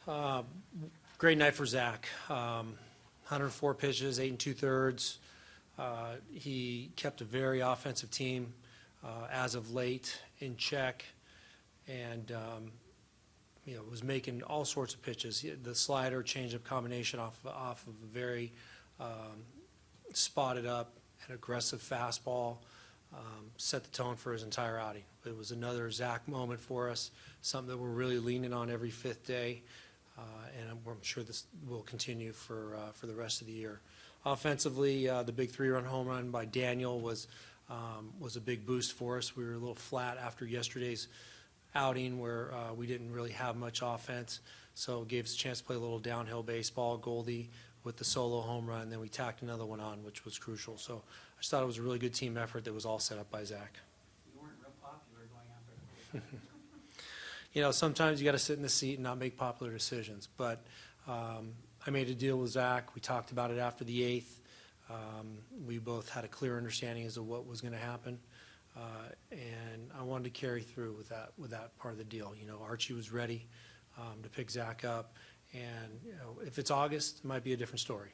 Uh, Great night for Zack. 104 pitches, 8 2/3. He kept a very offensive team as of late in check, and was making all sorts of pitches. The slider, changeup combination off of a very spotted up and aggressive fastball set the tone for his entire outing. It was another Zack moment for us, something that we're really leaning on every fifth day, and I'm sure this will continue for the rest of the year. Offensively, the big 3-run home run by Daniel was a big boost for us. We were a little flat after yesterday's outing where we didn't really have much offense, so it gave us a chance to play a little downhill baseball. Goldie with the solo home run, then we tacked another one on, which was crucial. So I just thought it was a really good team effort that was all set up by Zack. You weren't real popular going out there. Sometimes you got to sit in the seat and not make popular decisions. But I made a deal with Zack. We talked about it after the 8th. We both had a clear understanding as to what was going to happen, and I wanted to carry through with that part of the deal. Archie was ready to pick Zack up, and if it's August, it might be a different story.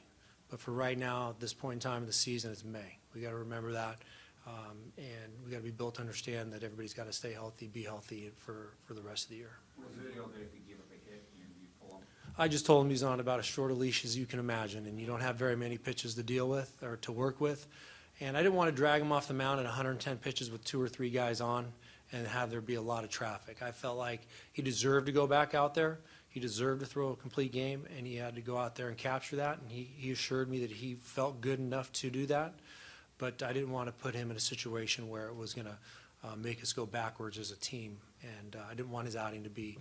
But for right now, at this point in time of the season, it's May. We got to remember that, and we got to be built to understand that everybody's got to stay healthy, be healthy for the rest of the year. Was the deal that if he gave up a hit, you pull him? I just told him he's on about as short a leash as you can imagine, and you don't have very many pitches to deal with or to work with. And I didn't want to drag him off the mound at 110 pitches with 2 or 3 guys on and have there be a lot of traffic. I felt like he deserved to go back out there. He deserved to throw a complete game, and he had to go out there and capture that. And he assured me that he felt good enough to do that. But I didn't want to put him in a situation where it was going to make us go backwards as a team. And I didn't want his outing to be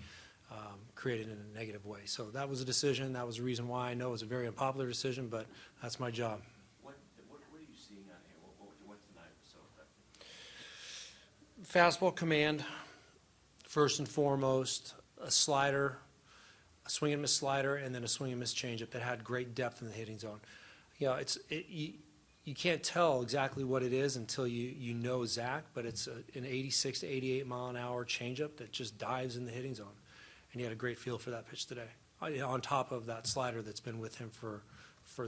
created in a negative way. So that was a decision. That was the reason why. I know it was a very unpopular decision, but that's my job. What are you seeing on here? What's the night so effective? Fastball command, first and foremost, a slider, a swing and miss slider, and then a swing and miss changeup that had great depth in the hitting zone. You can't tell exactly what it is until you know Zack, but it's an 86 to 88 mile an hour changeup that just dives in the hitting zone. And he had a great feel for that pitch today, on top of that slider that's been with him for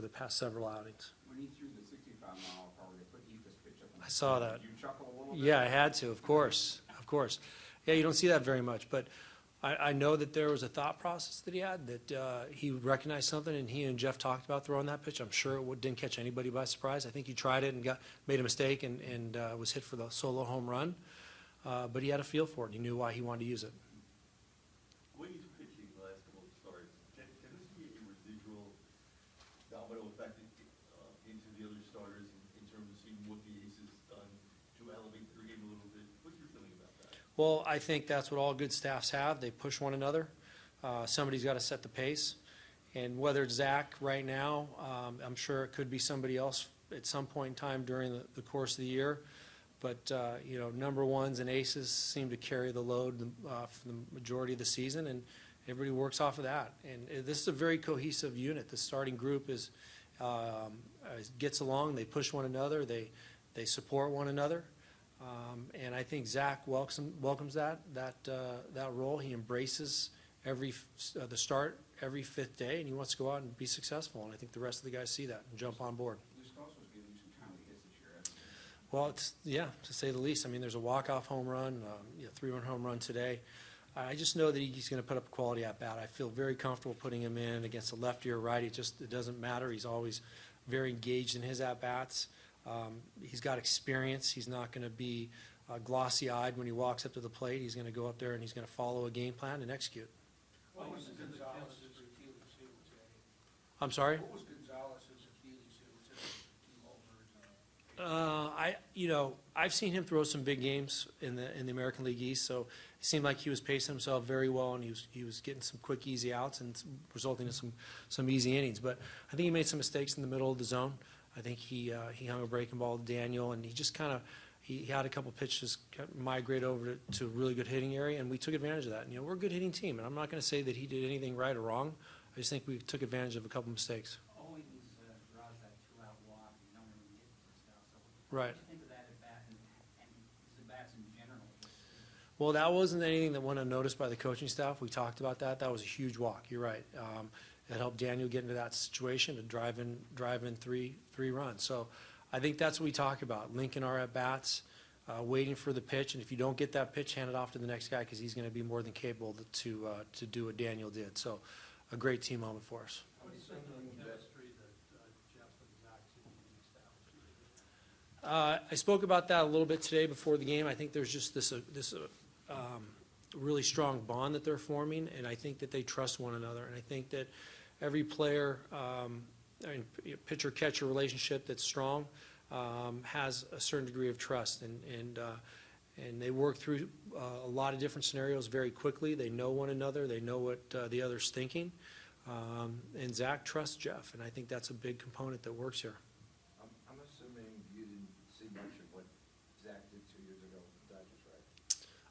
the past several outings. When he threw the 65 mile per hour, they put Ethan's pitch up. I saw that. Did you chuckle a little bit? Yeah, I had to, of course. Yeah, you don't see that very much, but I know that there was a thought process that he had, that he recognized something, and he and Jeff talked about throwing that pitch. I'm sure it didn't catch anybody by surprise. I think he tried it and made a mistake and was hit for the solo home run, but he had a feel for it. He knew why he wanted to use it. When he's pitching the last couple of starts, can this be a residual domino effect into the other starters in terms of seeing what the ace has done to elevate their game a little bit? What's your feeling about that? Well, I think that's what all good staffs have. They push one another. Somebody's got to set the pace. And whether it's Zack right now, I'm sure it could be somebody else at some point in time during the course of the year. But, number ones and aces seem to carry the load for the majority of the season, and everybody works off of that. And this is a very cohesive unit. The starting group gets along. They push one another. They support one another. And I think Zack welcomes that role. He embraces the start every 5th day, and he wants to go out and be successful. And I think the rest of the guys see that and jump on board. Well, to say the least. I mean, there's a walk-off home run, 3-run home run today. I just know that he's going to put up a quality at-bat. I feel very comfortable putting him in against a lefty or righty. It doesn't matter. He's always very engaged in his at-bats. He's got experience. He's not going to be glossy-eyed when he walks up to the plate. He's going to go up there and he's going to follow a game plan and execute. What was Gonzalez's Achilles heel today? I'm sorry? What was Gonzalez's Achilles heel today? I've seen him throw some big games in the American League East, so it seemed like he was pacing himself very well, and he was getting some quick, easy outs and resulting in some easy innings. But I think he made some mistakes in the middle of the zone. I think he hung a breaking ball to Daniel, and he just kind of he had a couple pitches migrate over to a really good hitting area, and we took advantage of that. And, we're a good hitting team, and I'm not going to say that he did anything right or wrong. I just think we took advantage of a couple mistakes. Owings draws that 2-out walk, and no one really hits this now. So Right. what do you think of that at bat and his at bats in general? Well, that wasn't anything that went unnoticed by the coaching staff. We talked about that. That was a huge walk. You're right. It helped Daniel get into that situation to drive in three runs. So I think that's what we talk about, linking our at-bats, waiting for the pitch, and if you don't get that pitch, hand it off to the next guy because he's going to be more than capable to do what Daniel did. So a great team moment for us. What do you think of the chemistry that Jeff and Zach seem to be establishing? I spoke about that a little bit today before the game. I think there's just this really strong bond that they're forming, and I think that they trust one another. And I think that every player, pitcher-catcher relationship that's strong has a certain degree of trust, and they work through a lot of different scenarios very quickly. They know one another. They know what the other's thinking. And Zach trusts Jeff, and I think that's a big component that works here. I'm assuming you didn't see much of what Zach did 2 years ago with the Dodgers, right?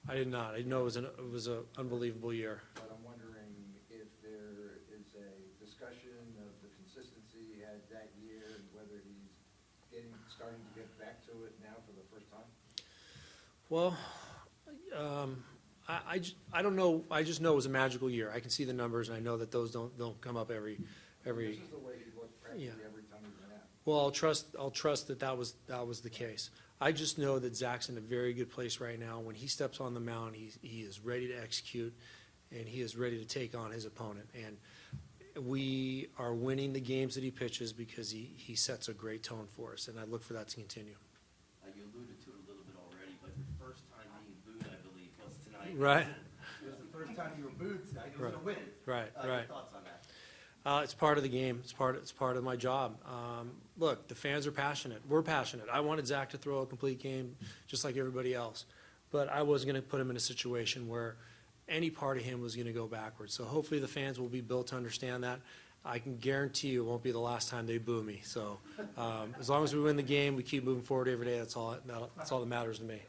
I did not. I didn't know it was an unbelievable year. But I'm wondering if there is a discussion of the consistency he had that year and whether he's starting to get back to it now for the first time? Well, I don't know. I just know it was a magical year. I can see the numbers, and I know that those don't come up every. This is the way he looked practically every time he went out. Well, I'll trust that was the case. I just know that Zach's in a very good place right now. When he steps on the mound, he is ready to execute, and he is ready to take on his opponent. And we are winning the games that he pitches because he sets a great tone for us, and I look for that to continue. You alluded to it a little bit already, but your first time being booed, I believe, was tonight. Right. It was the first time you were booed tonight. It was Right. a win. Right. Your thoughts on that? It's part of the game. It's part of my job. Look, the fans are passionate. We're passionate. I wanted Zach to throw a complete game just like everybody else. But I wasn't going to put him in a situation where any part of him was going to go backwards. So hopefully the fans will be built to understand that. I can guarantee you it won't be the last time they boo me. So as long as we win the game, we keep moving forward every day. That's all that matters to me.